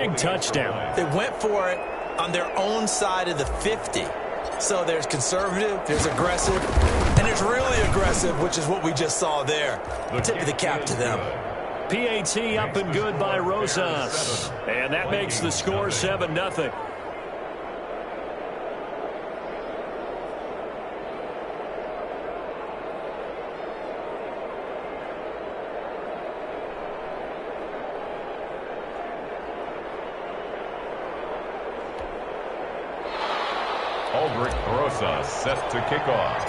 Big touchdown. They went for it on their own side of the 50. So there's conservative, there's aggressive, and there's really aggressive, which is what we just saw there. Tip of the cap to them. PAT up and good by Rosas. And that makes the score 7-0. Rosas set to kick off.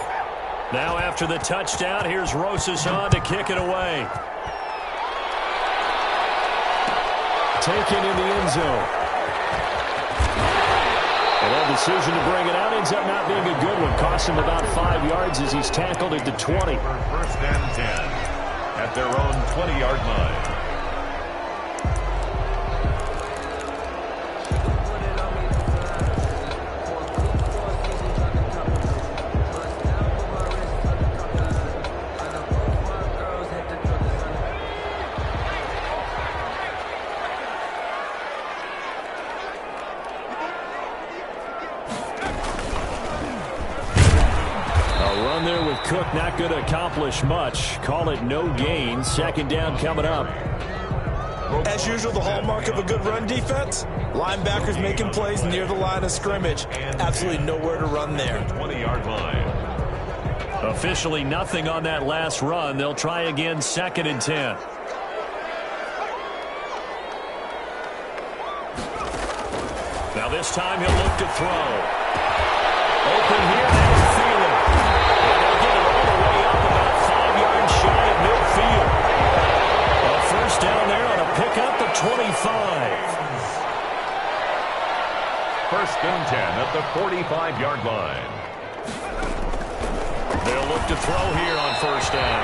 Now after the touchdown, here's Rosas on to kick it away. Taken in the end zone. And that decision to bring it out ends up not being a good one. Cost him about 5 yards as he's tackled at the 20. First and 10 at their own 20-yard line. Cook not going to accomplish much. Call it no gain. Second down coming up. As usual, the hallmark of a good run defense, linebackers making plays near the line of scrimmage. Absolutely nowhere to run there. 20-yard line. Officially nothing on that last run. They'll try again, 2nd and 10. Now this time he'll look to throw. Open here, there's Thielen. First down there on a pickup at 25. First and 10 at the 45-yard line. They'll look to throw here on first down.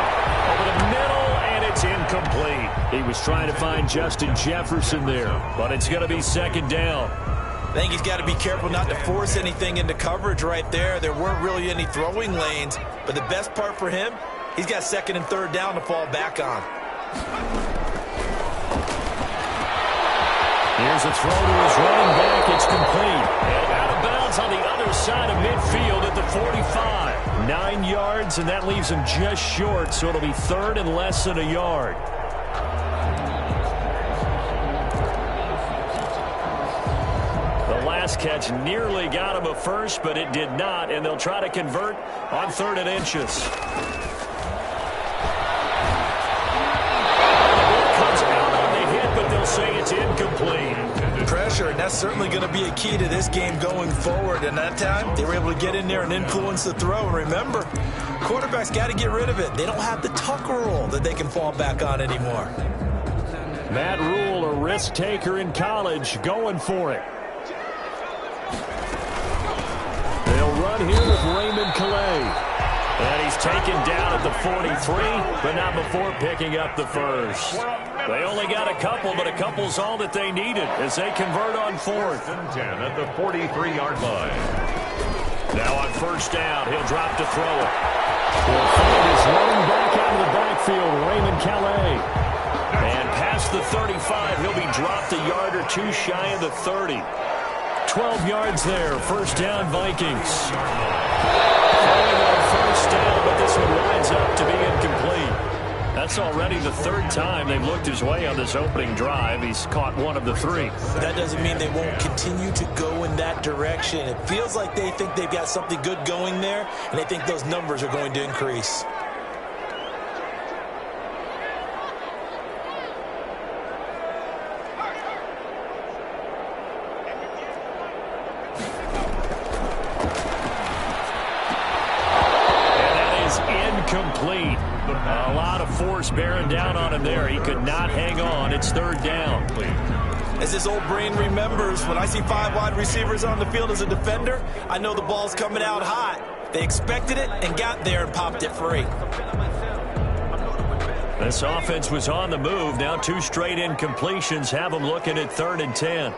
Over the middle, and it's incomplete. He was trying to find Justin Jefferson there, but it's going to be 2nd down. I think he's got to be careful not to force anything into coverage right there. There weren't really any throwing lanes, but the best part for him, he's got 2nd and 3rd down to fall back on. Here's a throw to his running back. It's complete. And out of bounds on the other side of midfield at the 45. 9 yards, and that leaves him just short, so it'll be 3rd and less than a yard. The last catch nearly got him a first, but it did not, and they'll try to convert on 3rd and inches. Say it's incomplete. Pressure, and that's certainly going to be a key to this game going forward. And that time, they were able to get in there and influence the throw. And remember, quarterbacks got to get rid of it. They don't have the tucker roll that they can fall back on anymore. Matt Rule, a risk taker in college, going for it. They'll run here with Raymond Calais. And he's taken down at the 43, but not before picking up the first. They only got a couple, but a couple's all that they needed as they convert on 4th. And 10 at the 43-yard line. Now on first down, he'll drop to throw it. He'll find his running back out of the backfield, Raymond Calais. And past the 35, he'll be dropped a yard or two shy of the 30. 12 yards there, first down Vikings. First down, but this one winds up to be incomplete. That's already the 3rd time they've looked his way on this opening drive. He's caught 1 of the 3. That doesn't mean they won't continue to go in that direction. It feels like they think they've got something good going there, and they think those numbers are going to increase. Complete. A lot of force bearing down on him there. He could not hang on. It's 3rd down. As this old brain remembers, when I see 5 wide receivers on the field as a defender, I know the ball's coming out hot. They expected it and got there and popped it free. This offense was on the move. Now 2 straight incompletions have them looking at 3rd and 10.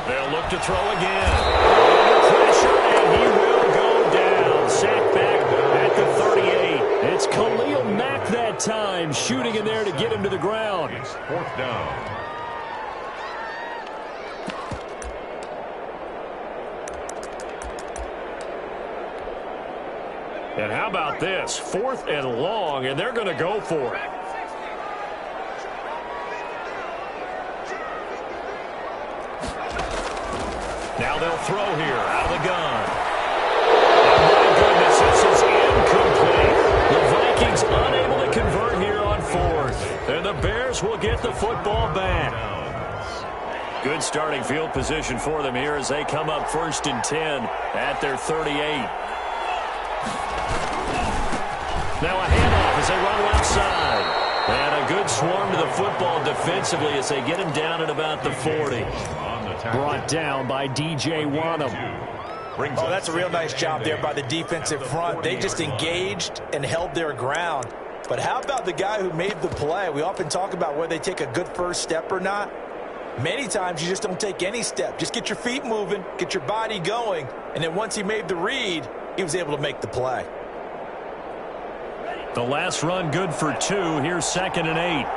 They'll look to throw again. Under pressure, and he will go down. Sacked back at the 38. It's Khalil Mack that time, shooting in there to get him to the ground. It's 4th down. And how about this? 4th and long, and they're going to go for it. Now they'll throw here out of the gun. And my goodness, this is incomplete. The Vikings unable to convert here on 4th. And the Bears will get the football back. Good starting field position for them here as they come up 1st and 10 at their 38. Now a handoff as they run left side. And a good swarm to the football defensively as they get him down at about the 40. Brought down by DJ Wanham. Oh, that's a real nice job there by the defensive front. They just engaged and held their ground. But how about the guy who made the play? We often talk about whether they take a good first step or not. Many times you just don't take any step. Just get your feet moving, get your body going, and then once he made the read, he was able to make the play. The last run good for 2. Here's 2nd and 8.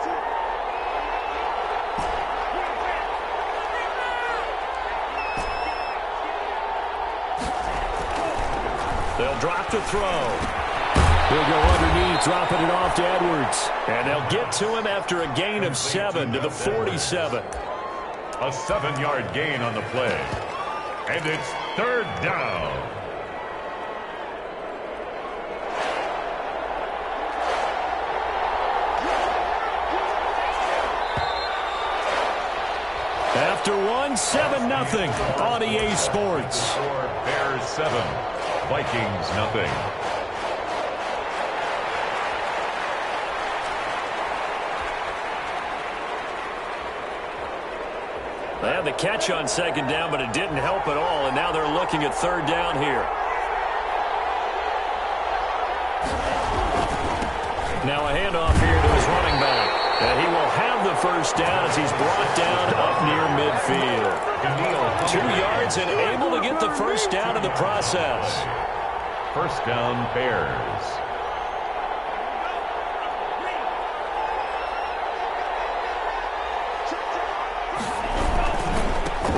They'll drop to throw. He'll go underneath, dropping it off to Edwards. And they'll get to him after a gain of 7 to the 47. A 7-yard gain on the play. And it's 3rd down. After 1, 7-0 on EA Sports. Bears 7, Vikings nothing. They had the catch on 2nd down, but it didn't help at all, and now they're looking at 3rd down here. Now a handoff here to his running back. And he will have the 1st down as he's brought down up near midfield. 2 yards and able to get the 1st down in the process. 1st down, Bears.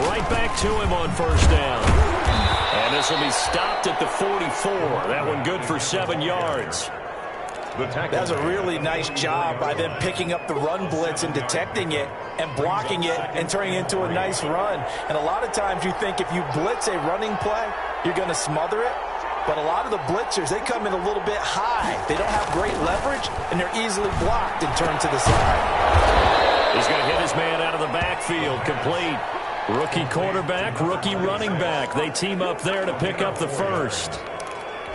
Right back to him on 1st down. And this will be stopped at the 44. That one good for 7 yards. That's a really nice job by them picking up the run blitz and detecting it and blocking it and turning it into a nice run. And a lot of times you think if you blitz a running play, you're going to smother it. But a lot of the blitzers, they come in a little bit high. They don't have great leverage, and they're easily blocked and turned to the side. He's going to hit his man out of the backfield, complete. Rookie quarterback, rookie running back. They team up there to pick up the 1st.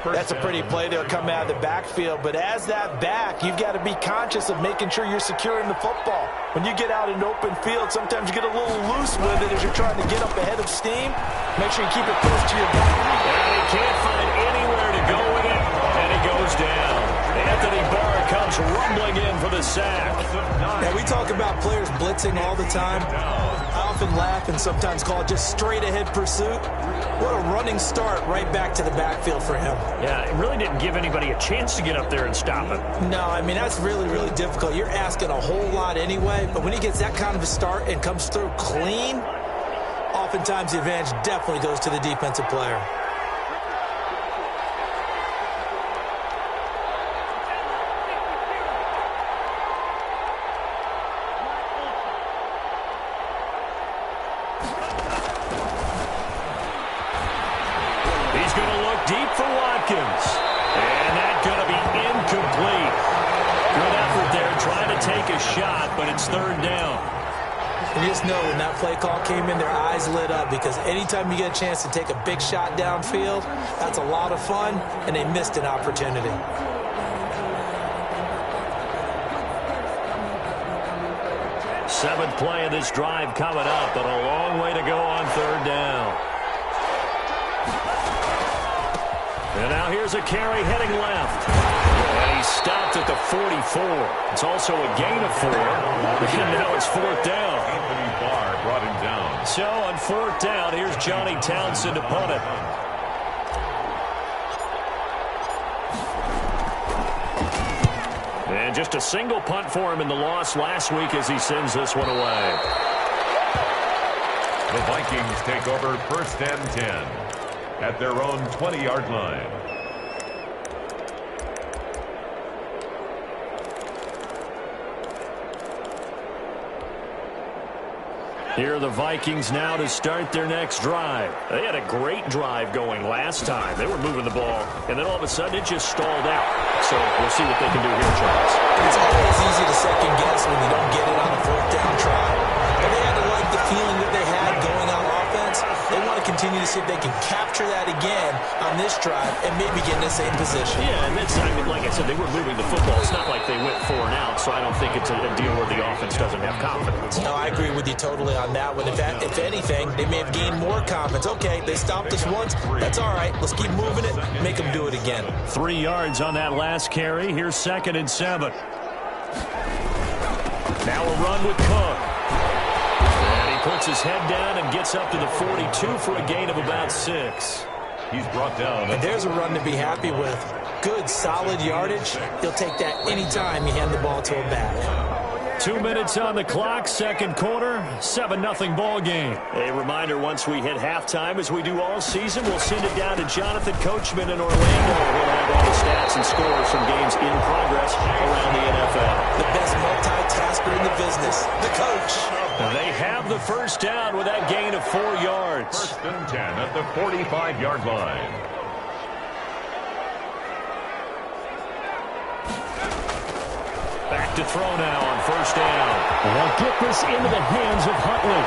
That's a pretty play. They'll come out of the backfield. But as that back, you've got to be conscious of making sure you're securing the football. When you get out in open field, sometimes you get a little loose with it as you're trying to get up ahead of steam. Make sure you keep it close to your back. And he can't find anywhere to go with it, and he goes down. Anthony Barr comes rumbling in for the sack. Yeah, we talk about players blitzing all the time. I often laugh and sometimes call it just straight ahead pursuit. What a running start right back to the backfield for him. Yeah, it really didn't give anybody a chance to get up there and stop him. No, I mean, that's really, really difficult. You're asking a whole lot anyway, but when he gets that kind of a start and comes through clean, oftentimes the advantage definitely goes to the defensive player. Deep for Watkins. And that's going to be incomplete. Good effort there trying to take a shot, but it's 3rd down. And you just know when that play call came in, their eyes lit up because anytime you get a chance to take a big shot downfield, that's a lot of fun, and they missed an opportunity. Seventh play of this drive coming up, but a long way to go on 3rd down. And now here's a carry heading left. And he's stopped at the 44. It's also a gain of 4. And now it's 4th down. Anthony Barr brought him down. So on 4th down, here's Johnny Townsend to punt it. And just a single punt for him in the loss last week as he sends this one away. The Vikings take over 1st and 10 at their own 20-yard line. Here are the Vikings now to start their next drive. They had a great drive going last time. They were moving the ball, and then all of a sudden it just stalled out. So we'll see what they can do here, Charles. It's always easy to second guess when you don't get it on a fourth down try. But they had to like the feeling that they had going on offense. They want to continue to see if they can capture that again on this drive and maybe get in the same position. Yeah, and that's, I mean, like I said, they were moving the football. It's not like they went 4 and out, so I don't think it's a deal where the offense doesn't have confidence. No, I agree with you totally on that one. If anything, they may have gained more confidence. Okay, they stopped us once. That's all right. Let's keep moving it. Make them do it again. 3 yards on that last carry. Here's 2nd and 7. Now a run with Cook. And he puts his head down and gets up to the 42 for a gain of about 6. He's brought down. And there's a run to be happy with. Good, solid yardage. He'll take that anytime you hand the ball to him back. 2 minutes on the clock, second quarter, 7-0 ball game. A reminder, once we hit halftime, as we do all season, we'll send it down to Jonathan Coachman in Orlando. We'll have all the stats and scores from games in progress around the NFL. The best multitasker in the business, the coach. They have the first down with that gain of 4 yards. 1st and 10 at the 45-yard line. Back to throw now on 1st down. They'll get this into the hands of Huntley.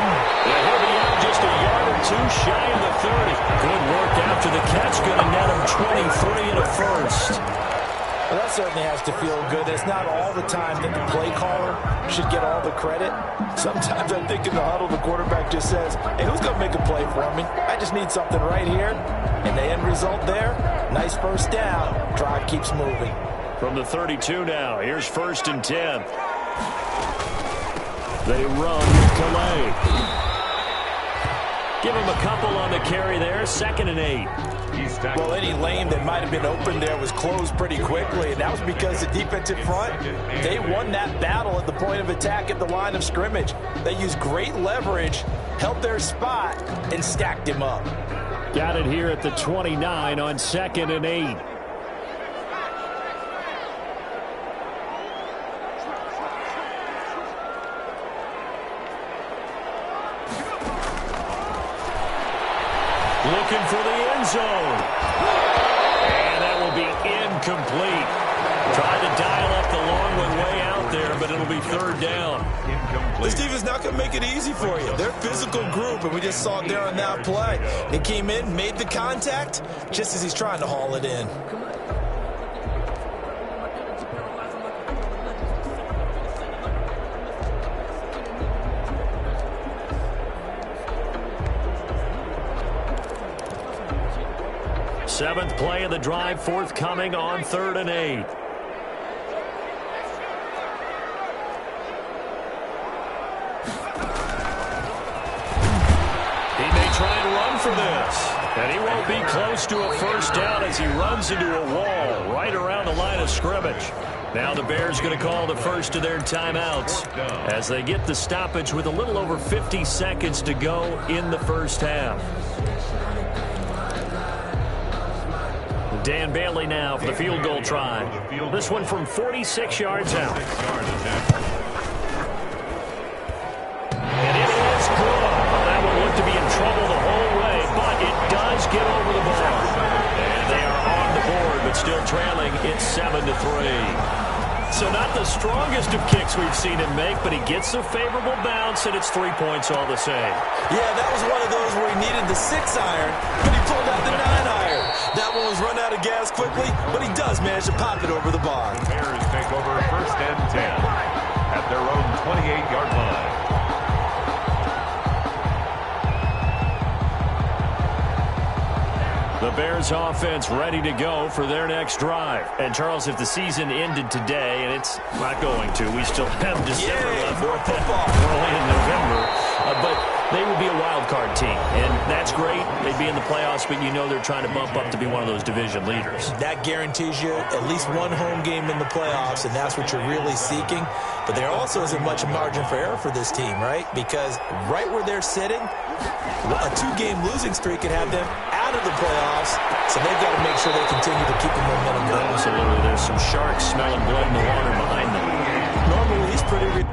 He'll be out just a yard or 2 shy of the 30. Good work after the catch. Going to net him 23 and a first. Well, that certainly has to feel good. It's not all the time that the play caller should get all the credit. Sometimes I think in the huddle, the quarterback just says, hey, who's going to make a play for me? I just need something right here. And the end result there, nice first down. Drive keeps moving. From the 32 now, here's 1st and 10. They run with Calais. Give him a couple on the carry there, 2nd and 8. Well, any lane that might have been open there was closed pretty quickly, and that was because the defensive front, they won that battle at the point of attack at the line of scrimmage. They used great leverage, held their spot, and stacked him up. Got it here at the 29 on 2nd and 8. Looking for the end zone. And that will be incomplete. Tried to dial up the long one way out there, but it'll be 3rd down. This defense not going to make it easy for you. They're a physical group, and we just saw it there on that play. He came in, made the contact, just as he's trying to haul it in. Seventh play of the drive, forthcoming on 3rd and 8. He may try and run for this. And he won't be close to a first down as he runs into a wall right around the line of scrimmage. Now the Bears going to call the first of their timeouts as they get the stoppage with a little over 50 seconds to go in the first half. Dan Bailey now for the field goal try. This one from 46 yards out. And it is good. That one looked to be in trouble the whole way, but it does get over the bar. And they are on the board, but still trailing. It's 7-3. So not the strongest of kicks we've seen him make, but he gets a favorable bounce, and it's 3 points all the same. Yeah, that was one of those where he needed the 6-iron, but he pulled out the 9-iron. That one was run out of gas quickly, but he does manage to pop it over the bar. The Bears take over 1st and 10 at their own 28-yard line. The Bears offense ready to go for their next drive. And, Charles, if the season ended today, and it's not going to, we still have December left. More football. We're only in November. But they would be a wild card team, and that's great. They'd be in the playoffs, but you know they're trying to bump up to be one of those division leaders. That guarantees you at least one home game in the playoffs, and that's what you're really seeking. But there also isn't much margin for error for this team, right? Because right where they're sitting, a 2-game losing streak could have them out of the playoffs, so they've got to make sure they continue to keep the momentum going. Absolutely. There's some sharks smelling blood in the water behind them. Normally, he's pretty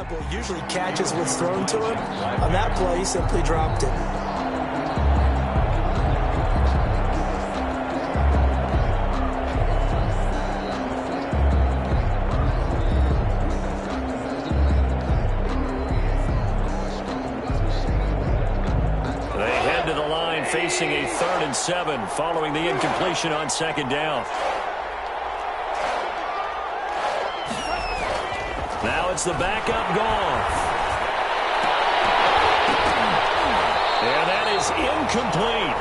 reliable, usually catches what's thrown to him. On that play, he simply dropped it. Facing a 3rd and 7 following the incompletion on 2nd down. Now it's the backup Goff. And that is incomplete.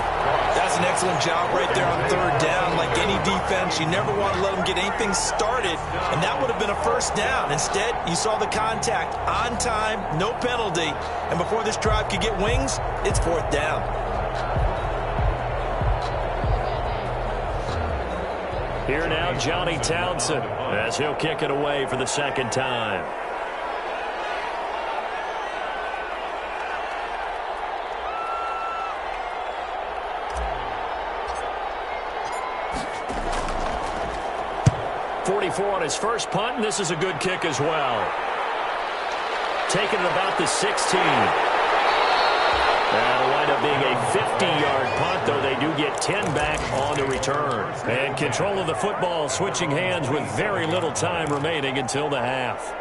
That's an excellent job right there on 3rd down. Like any defense, you never want to let them get anything started, and that would have been a 1st down. Instead, you saw the contact on time, no penalty, and before this drive could get wings, it's 4th down. Here now, Johnny Townsend, as he'll kick it away for the 2nd time. On his first punt, and this is a good kick as well. Taking it about the 16. That'll wind up being a 50-yard punt, though they do get 10 back on the return. And control of the football switching hands with very little time remaining until the half.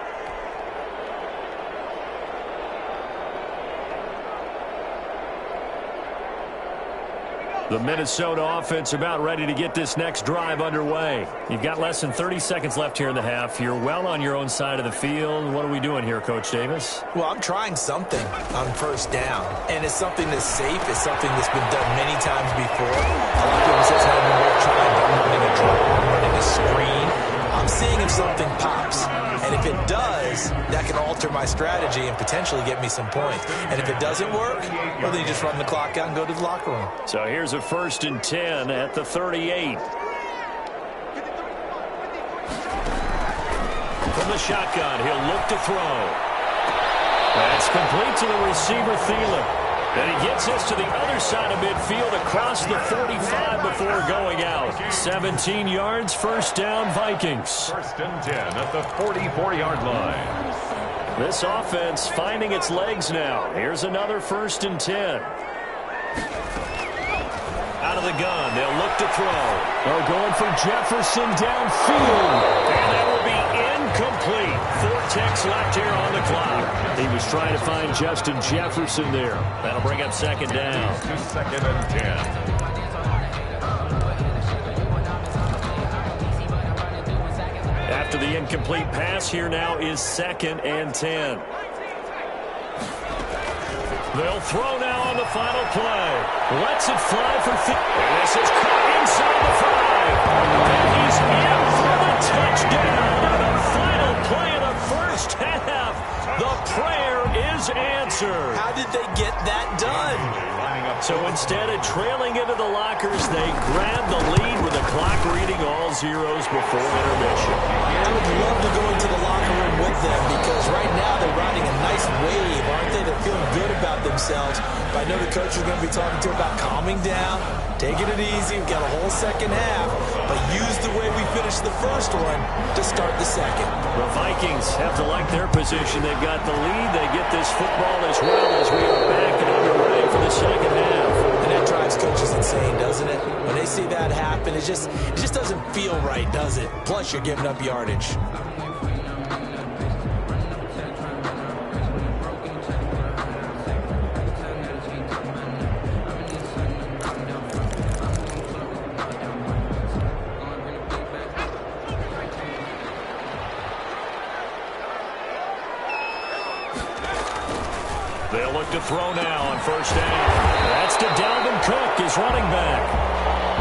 The Minnesota offense about ready to get this next drive underway. You've got less than 30 seconds left here in the half. You're well on your own side of the field. What are we doing here, Coach Davis? Well, I'm trying something on 1st down, and it's something that's safe. It's something that's been done many times before. A lot of people say it's not even worth trying, but I'm running a draw, I'm running a screen. I'm seeing if something pops. And if it does, that can alter my strategy and potentially get me some points. And if it doesn't work, well, then you just run the clock out and go to the locker room. So here's a 1st and 10 at the 38. From the shotgun, he'll look to throw. That's complete to the receiver, Thielen. And he gets us to the other side of midfield across the 45 before going out. 17 yards, 1st down, Vikings. 1st and 10 at the 44-yard line. This offense finding its legs now. Here's another 1st and 10. Out of the gun, they'll look to throw. They're going for Jefferson downfield. And that will be incomplete. 4 ticks left here on the clock. He was trying to find Justin Jefferson there. That'll bring up 2nd down. To 2nd and 10. After the incomplete pass, here now is 2nd and 10. They'll throw now on the final play. Lets it fly for and this is caught inside the 5. And he's in for the touchdown. The final play of the 1st half. The prayer is answered. How did they get that done? So instead of trailing into the lockers, they grab the lead with the clock reading all zeros before intermission. I would love to go into the locker room with them because right now they're riding a nice wave, aren't they? They're feeling good about themselves. But I know the coach is going to be talking to them about calming down, taking it easy. We've got a whole 2nd half, but use the way we finished the 1st one to start the 2nd. The Vikings have to like their position. They've got the lead. They get this football as well as we are back and underway for the 2nd half. And that drives coaches insane, doesn't it? When they see that happen, it just doesn't feel right, does it? Plus, you're giving up yardage. They'll look to throw now on 1st down. That's to Dalvin Cook, his running back.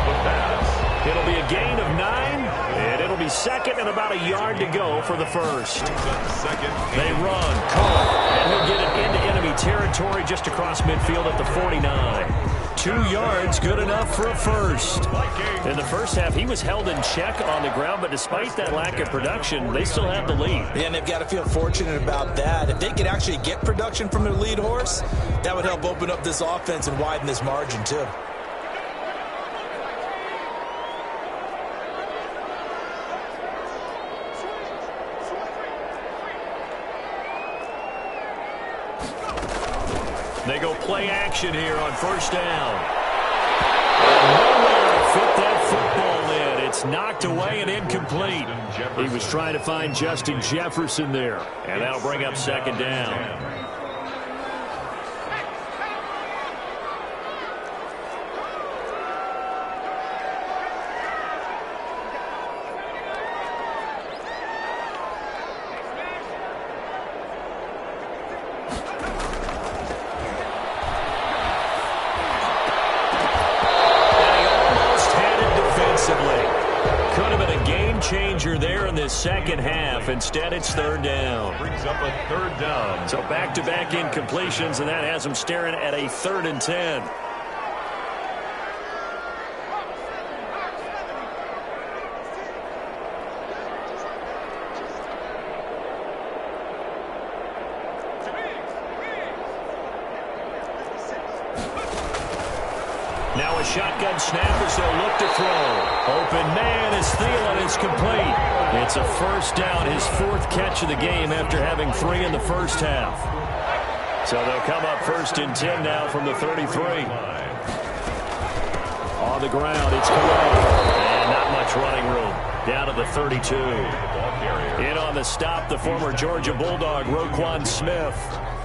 The pass. It'll be a gain of 9, and it'll be 2nd and about a yard to go for the 1st. They run, Cook, and he'll get it into enemy territory just across midfield at the 49. 2 yards, good enough for a 1st. In the 1st half, he was held in check on the ground, but despite that lack of production, they still have the lead. Yeah, and they've got to feel fortunate about that. If they could actually get production from their lead horse, that would help open up this offense and widen this margin, too. They go play action here on first down. Nowhere to fit that football in. It's knocked away and incomplete. He was trying to find Justin Jefferson there. And that'll bring up second down. Changer there in this second half. Instead, it's third down. Brings up a third down. So back-to-back incompletions, and that has them staring at a 3rd and 10. Now a shotgun snap as they'll look to throw. Open man is Thielen is complete. It's a first down, his 4th catch of the game after having 3 in the first half. So they'll come up 1st and 10 now from the 33. On the ground, it's Calais. And not much running room. Down to the 32. In on the stop, the former Georgia Bulldog, Roquan Smith.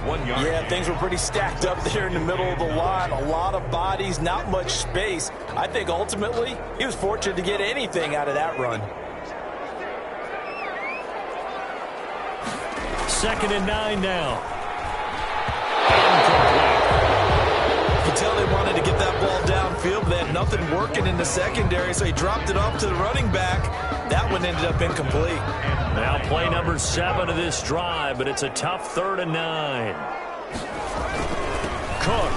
1 yard. Yeah, things were pretty stacked up there in the middle of the line. A lot of bodies, not much space. I think ultimately he was fortunate to get anything out of that run. 2nd and 9 now. You could tell they wanted to get that ball downfield, but they had nothing working in the secondary, so he dropped it off to the running back. That one ended up incomplete. Now play number 7 of this drive, but it's a tough 3rd and 9. Cook.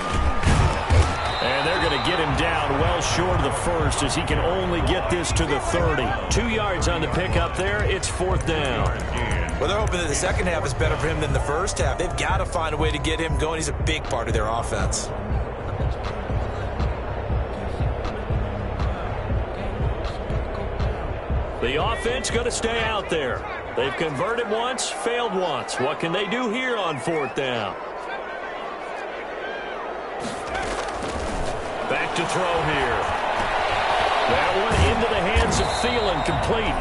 And they're going to get him down well short of the 1st as he can only get this to the 30. 2 yards on the pickup there. It's 4th down. Well, they're hoping that the second half is better for him than the first half. They've got to find a way to get him going. He's a big part of their offense. The offense going to stay out there. They've converted once, failed once. What can they do here on 4th down? Back to throw here. That one into the hands of Thielen, complete.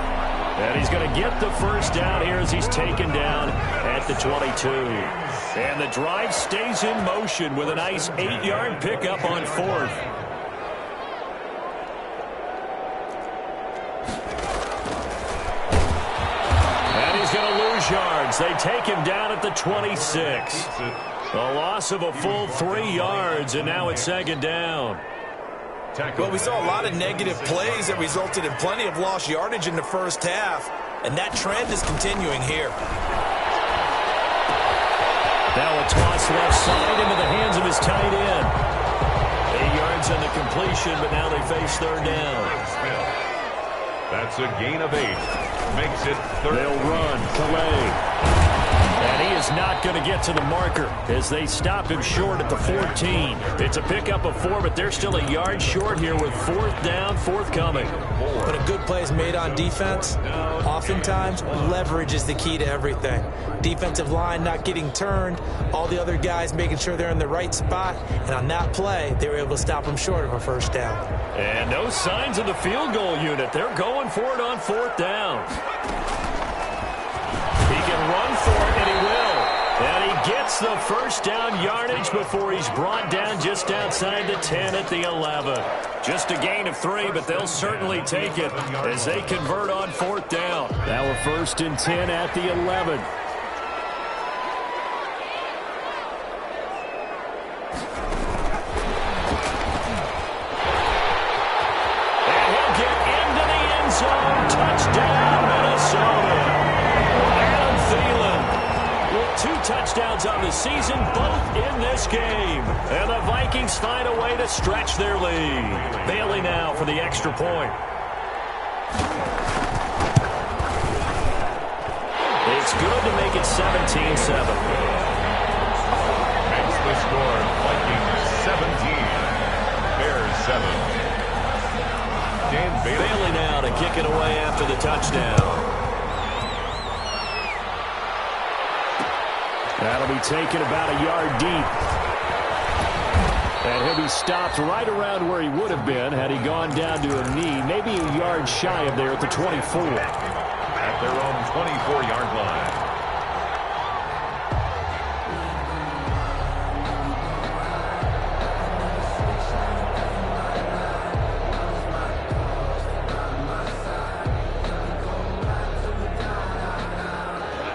And he's going to get the first down here as he's taken down at the 22. And the drive stays in motion with a nice 8-yard pickup on 4th. Yards. They take him down at the 26. A loss of a full 3 yards, and now it's 2nd down. Well, we saw a lot of negative plays that resulted in plenty of lost yardage in the first half, and that trend is continuing here. Now a toss left side into the hands of his tight end. 8 yards on the completion, but now they face 3rd down. That's a gain of 8. Makes it 3rd. They'll run. Calais. And he is not going to get to the marker as they stop him short at the 14. It's a pickup of 4, but they're still a yard short here with 4th down, forthcoming. When a good play is made on defense, oftentimes leverage is the key to everything. Defensive line not getting turned, all the other guys making sure they're in the right spot, and on that play, they were able to stop him short of a first down. And no signs of the field goal unit. They're going for it on 4th down. He can run for it, and he will. And he gets the first down yardage before he's brought down just outside the 10 at the 11. Just a gain of 3, but they'll certainly take it as they convert on 4th down. Now we're 1st and 10 at the 11. And he'll get into the end zone. Touchdown, Minnesota. Adam Thielen with 2 touchdowns on the season, both in this game. And the Vikings find a way to stretch their lead. Bailey now for the extra point. It's good to make it 17-7. Makes the score Vikings 17, Bears 7. Dan Bailey now to kick it away after the touchdown. That'll be taken about a yard deep. And he'll be stopped right around where he would have been had he gone down to a knee, maybe a yard shy of there at the 24. At their own 24-yard line.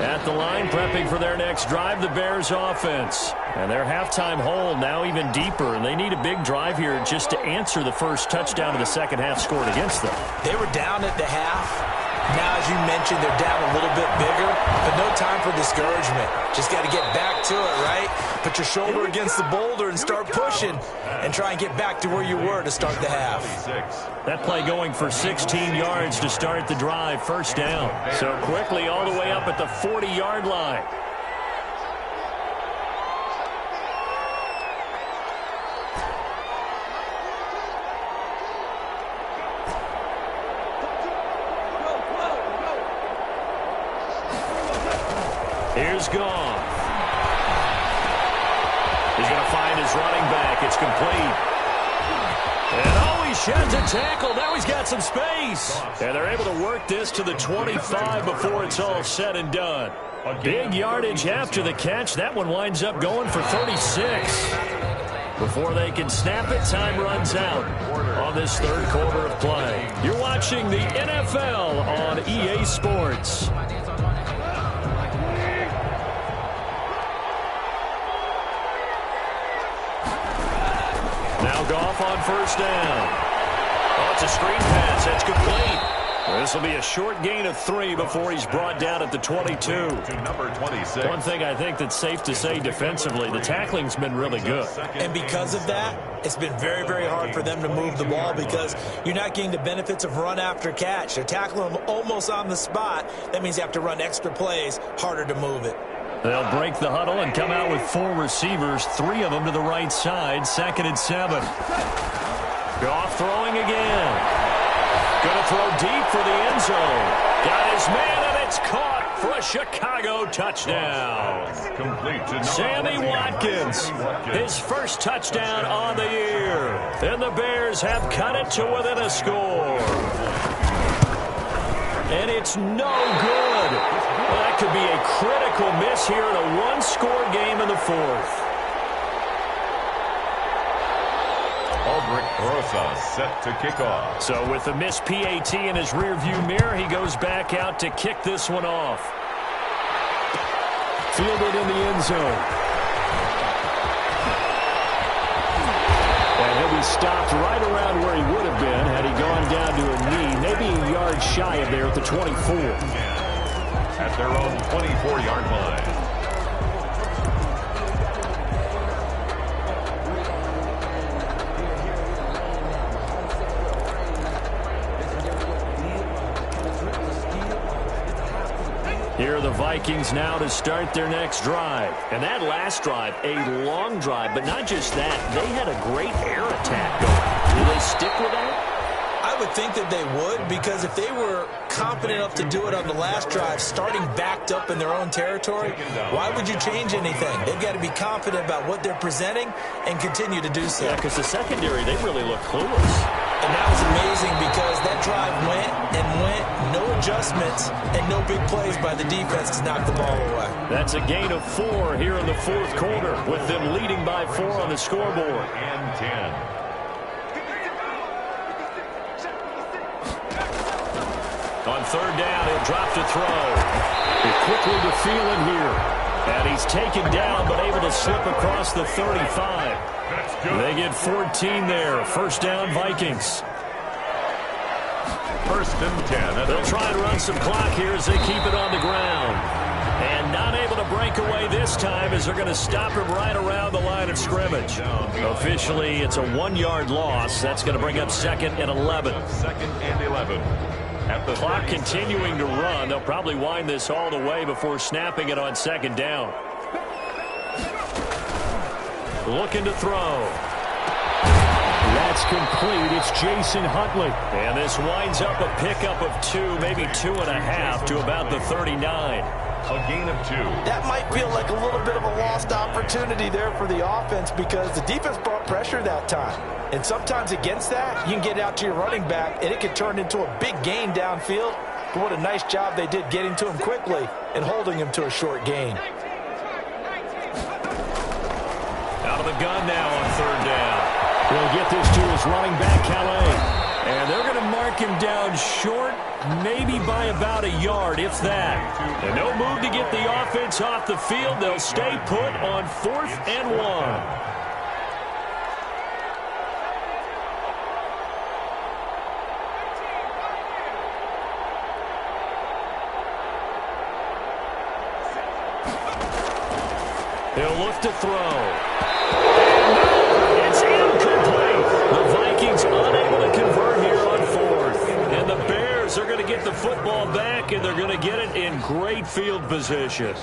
At the line, prepping for their next drive, the Bears offense. And their halftime hole now even deeper, and they need a big drive here just to answer the first touchdown of the second half scored against them. They were down at the half. Now, as you mentioned, they're down a little bit bigger, but no time for discouragement. Just got to get back to it, right? Put your shoulder against the boulder and start pushing and try and get back to where you were to start the half. That play going for 16 yards to start the drive, first down. So quickly all the way up at the 40-yard line. Here's Goff. He's going to find his running back. It's complete. And he sheds a tackle. Now he's got some space. And they're able to work this to the 25 before it's all said and done. Big yardage after the catch. That one winds up going for 36. Before they can snap it, time runs out on this third quarter of play. You're watching the NFL on EA Sports. Now Goff on first down. Oh, it's a screen pass. That's complete. This will be a short gain of 3 before he's brought down at the 22. To number 26. One thing I think that's safe to say defensively, the tackling's been really good. And because of that, it's been very, very hard for them to move the ball because you're not getting the benefits of run after catch. They're tackling them almost on the spot. That means you have to run extra plays, harder to move it. They'll break the huddle and come out with 4 receivers, 3 of them to the right side, 2nd and 7. Goff throwing again. Going to throw deep for the end zone. Got his man, and it's caught for a Chicago touchdown. Complete to Sammy Watkins, his first touchdown on the year. And the Bears have cut it to within a score. And it's no good. Well, that could be a critical miss here in a one-score game in the fourth. Aldrich Rosa set to kick off. So with the missed PAT in his rearview mirror, he goes back out to kick this one off. Fielded in the end zone. And he'll be stopped right around where he would have been had he gone down to a knee, maybe a yard shy of there at the 24. At their own 24-yard line. Here are the Vikings now to start their next drive. And that last drive, a long drive, but not just that. They had a great air attack going. Do they stick with that? I would think that they would, because if they were confident enough to do it on the last drive, starting backed up in their own territory, why would you change anything? They've got to be confident about what they're presenting and continue to do so. Yeah, because the secondary, they really look clueless. And that was amazing because that drive went and went, no adjustments, and no big plays by the defense to knock the ball away. That's a gain of 4 here in the fourth quarter, with them leading by 4 on the scoreboard. And 10. On third down, he'll drop to throw. Quickly to Thielen here. And he's taken down, but able to slip across the 35. They get 14 there. First down, Vikings. First and 10. They'll try and run some clock here as they keep it on the ground. And not able to break away this time as they're going to stop him right around the line of scrimmage. Officially, it's a 1-yard loss. That's going to bring up 2nd and 11. 2nd and 11. At the Clock continuing to run. They'll probably wind this all the way before snapping it on 2nd down. Looking to throw. That's complete. It's Jason Huntley. And this winds up a pickup of 2, maybe 2.5 to about the 39. A gain of 2. That might feel like a little bit of a lost opportunity there for the offense because the defense brought pressure that time. And sometimes against that, you can get out to your running back, and it can turn into a big gain downfield. But what a nice job they did getting to him quickly and holding him to a short gain. Out of the gun now on 3rd down. He'll get this to his running back, Calais. And they're going to mark him down short, maybe by about a yard, if that. And no move to get the offense off the field. They'll stay put on 4th and 1. He'll look to throw. And it's incomplete. The Vikings unable to convert here on 4th. And the Bears are going to get the football back, and they're going to get it in great field position.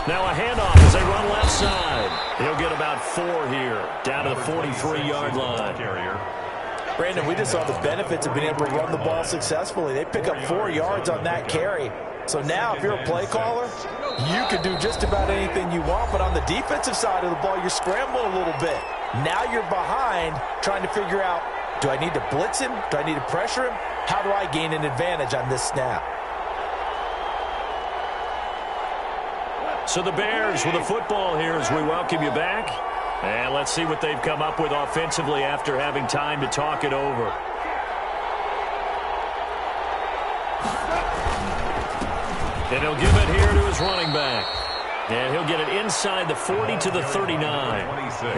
Now a handoff as they run left side. He'll get about 4 here, down to the 43-yard line. Brandon, we just saw the benefits of being able to run the ball successfully. They pick up 4 yards on that carry. So now if you're a play caller, you can do just about anything you want. But on the defensive side of the ball, you're scrambling a little bit. Now you're behind trying to figure out, do I need to blitz him? Do I need to pressure him? How do I gain an advantage on this snap? So the Bears with the football here as we welcome you back. And let's see what they've come up with offensively after having time to talk it over. And he'll give it here to his running back. And he'll get it inside the 40 to the 39.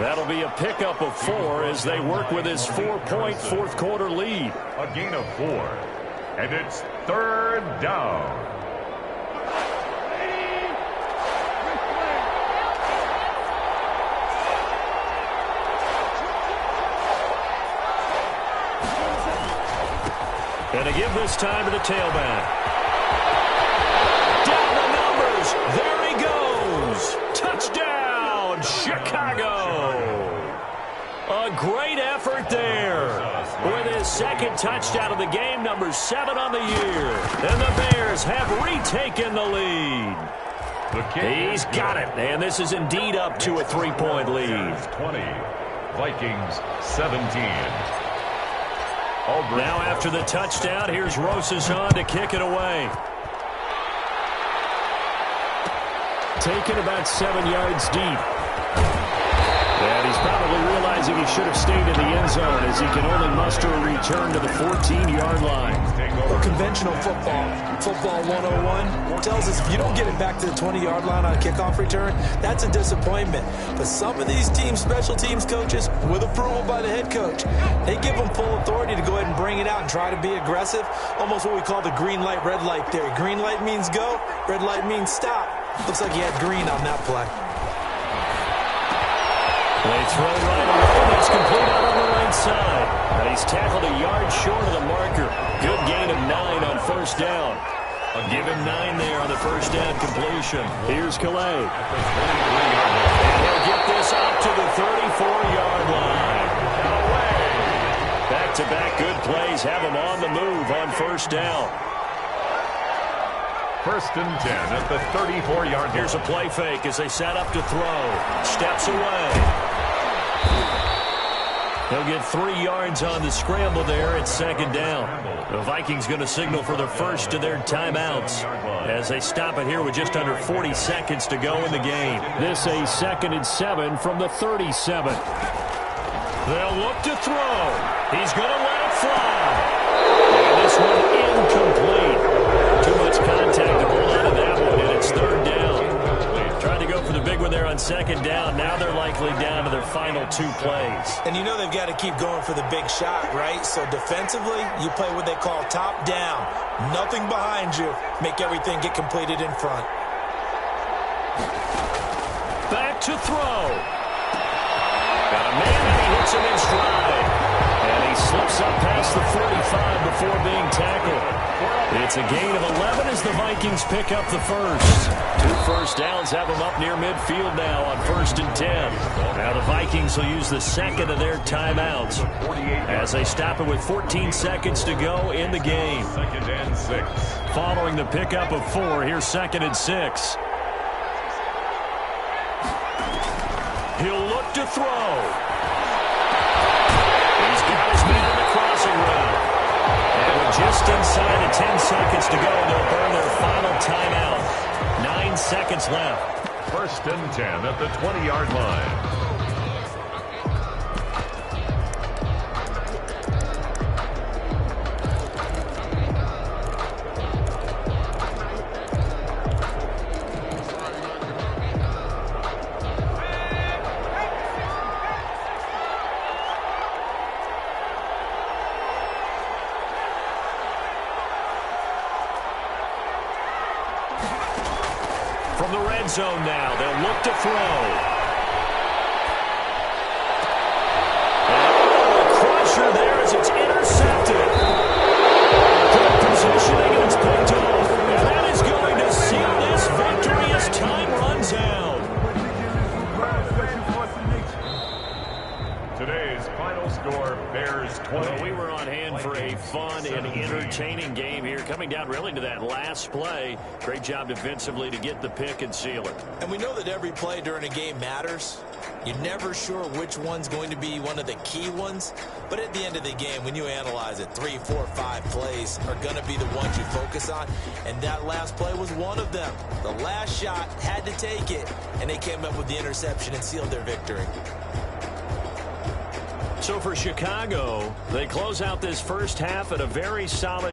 That'll be a pickup of 4 as they work with his 4-point fourth-quarter lead. A gain of 4. And it's 3rd down. And to give this time to the tailback. Down the numbers. There he goes. Touchdown, Chicago. A great effort there. With his 2nd touchdown of the game, number 7 on the year. And the Bears have retaken the lead. He's got it. And this is indeed up to a 3-point lead. 20. Vikings 17. Now after the touchdown, here's Rosazon to kick it away. Taken about 7 yards deep. And he's probably realizing he should have stayed in the end zone as he can only muster a return to the 14-yard line. Well, conventional football 101, tells us if you don't get it back to the 20-yard line on a kickoff return, that's a disappointment. But some of these teams, special teams coaches, with approval by the head coach, they give them full authority to go ahead and bring it out and try to be aggressive. Almost what we call the green light, red light theory. Green light means go, red light means stop. Looks like he had green on that play. They throw right away. That's complete out on the right side. Now he's tackled a yard short of the marker. Good gain of 9 on 1st down. I'll give him 9 there on the 1st down completion. Here's Calais. And he'll get this up to the 34-yard line. Back-to-back good plays have him on the move on 1st down. 1st and 10 at the 34-yard line. Here's a play fake as they set up to throw. Steps away. He'll get 3 yards on the scramble there at 2nd down. The Vikings going to signal for the first of their timeouts as they stop it here with just under 40 seconds to go in the game. This a 2nd and 7 from the 37. They'll look to throw. He's going to let it fly. And this one incomplete. Too much contact to hold on to that one, and it's 3rd down. Trying to go for the big one there on 2nd down. Now they're likely down to their final 2 plays. And you know they've got to keep going for the big shot, right? So defensively, you play what they call top down. Nothing behind you. Make everything get completed in front. Back to throw. Got a man, and he hits him in stride. And he he slips up past the 45 before being tackled. It's a gain of 11 as the Vikings pick up the first. 2 first downs have them up near midfield now on 1st and 10. Now the Vikings will use the second of their timeouts as they stop it with 14 seconds to go in the game. 2nd and 6. Following the pickup of 4, here's 2nd and 6. He'll look to throw. He's got his man in the crossing route. And with just inside of 10 seconds to go, they'll burn their final timeout. 9 seconds left. 1st and 10 at the 20-yard line. From the red zone now, they'll look to throw. And a crusher there as it's intercepted. Good positioning and it's picked off. And that is going to seal this victory as time runs out. Today's final score, Bears 20. Well, we were on hand for a fun and entertaining game here, coming down really to that last play. Great job defensively to get the pick and seal it. And we know that every play during a game matters. You're never sure which one's going to be one of the key ones. But at the end of the game, when you analyze it, 3, 4, 5 plays are going to be the ones you focus on. And that last play was one of them. The last shot had to take it, and they came up with the interception and sealed their victory. So for Chicago, they close out this first half at a very solid